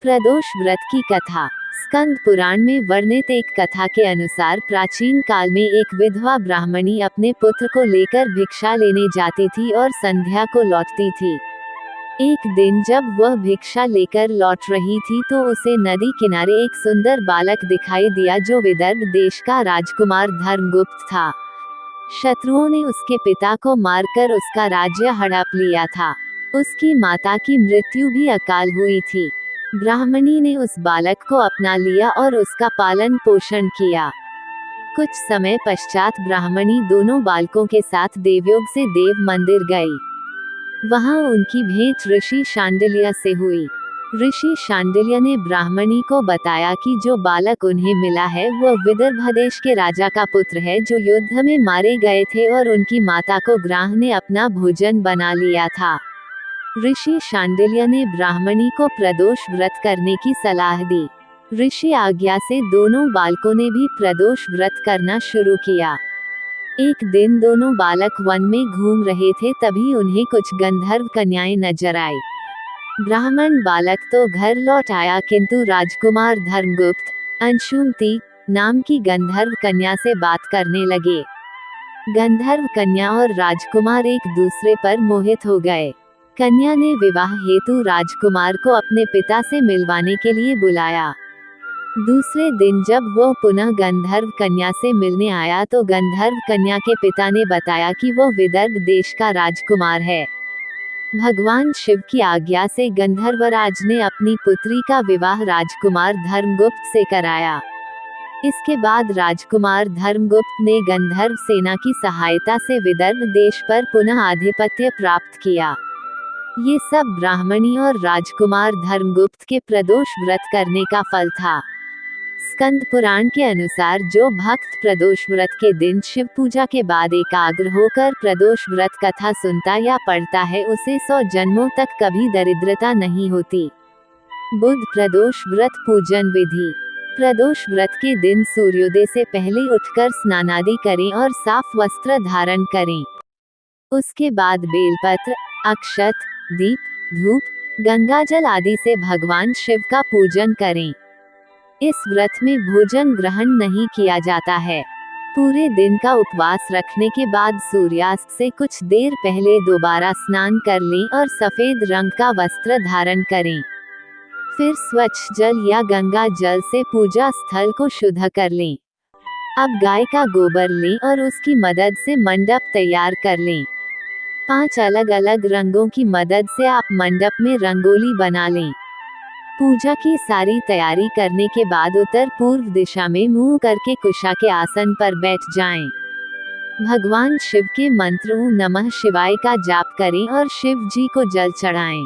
प्रदोष व्रत की कथा। स्कंद पुराण में वर्णित एक कथा के अनुसार प्राचीन काल में एक विधवा ब्राह्मणी अपने पुत्र को लेकर भिक्षा लेने जाती थी और संध्या को लौटती थी। एक दिन जब वह भिक्षा लेकर लौट रही थी तो उसे नदी किनारे एक सुंदर बालक दिखाई दिया जो विदर्भ देश का राजकुमार धर्मगुप्त था। शत्रुओं ने उसके पिता को मारकर उसका राज्य हड़प लिया था। उसकी माता की मृत्यु भी अकाल हुई थी। ब्राह्मणी ने उस बालक को अपना लिया और उसका पालन पोषण किया। कुछ समय पश्चात ब्राह्मणी दोनों बालकों के साथ देवयोग से देव मंदिर गई। वहां उनकी भेंट ऋषि शांडिल्य से हुई। ऋषि शांडिल्य ने ब्राह्मणी को बताया कि जो बालक उन्हें मिला है वह विदर्भ देश के राजा का पुत्र है जो युद्ध में मारे गए थे और उनकी माता को ग्राह ने अपना भोजन बना लिया था। ऋषि शांडिल्य ने ब्राह्मणी को प्रदोष व्रत करने की सलाह दी। ऋषि आज्ञा से दोनों बालकों ने भी प्रदोष व्रत करना शुरू किया। एक दिन दोनों बालक वन में घूम रहे थे, तभी उन्हें कुछ गंधर्व कन्याएं नजर आई। ब्राह्मण बालक तो घर लौट आया, किंतु राजकुमार धर्मगुप्त अंशुमती नाम की गंधर्व कन्या से बात करने लगे। गंधर्व कन्या और राजकुमार एक दूसरे पर मोहित हो गए। कन्या ने विवाह हेतु राजकुमार को अपने पिता से मिलवाने के लिए बुलाया। दूसरे दिन जब वह पुनः गंधर्व कन्या से मिलने आया तो गंधर्व कन्या के पिता ने बताया कि वह विदर्भ देश का राजकुमार है। भगवान शिव की आज्ञा से गंधर्वराज ने अपनी पुत्री का विवाह राजकुमार धर्मगुप्त से कराया। इसके बाद राजकुमार धर्मगुप्त ने गंधर्व सेना की सहायता से विदर्भ देश पर पुनः आधिपत्य प्राप्त किया। ये सब ब्राह्मणी और राजकुमार धर्मगुप्त के प्रदोष व्रत करने का फल था। स्कंद पुराण के अनुसार जो भक्त प्रदोष व्रत के दिन शिव पूजा के बाद एकाग्र होकर प्रदोष व्रत कथा सुनता या पढ़ता है उसे 100 जन्मों तक कभी दरिद्रता नहीं होती। बुध प्रदोष व्रत पूजन विधि। प्रदोष व्रत के दिन सूर्योदय से पहले उठकर स्नानादि करें और साफ वस्त्र धारण करें। उसके बाद बेलपत्र, अक्षत, दीप, धूप, गंगाजल आदि से भगवान शिव का पूजन करें। इस व्रत में भोजन ग्रहण नहीं किया जाता है। पूरे दिन का उपवास रखने के बाद सूर्यास्त से कुछ देर पहले दोबारा स्नान कर लें और सफेद रंग का वस्त्र धारण करें। फिर स्वच्छ जल या गंगा जल से पूजा स्थल को शुद्ध कर लें। अब गाय का गोबर लें और उसकी मदद से मंडप तैयार कर लें। 5 अलग अलग रंगों की मदद से आप मंडप में रंगोली बना लें। पूजा की सारी तैयारी करने के बाद उत्तर पूर्व दिशा में मुंह करके कुशा के आसन पर बैठ जाएं। भगवान शिव के मंत्र ओम नमः शिवाय का जाप करें और शिव जी को जल चढ़ाएं।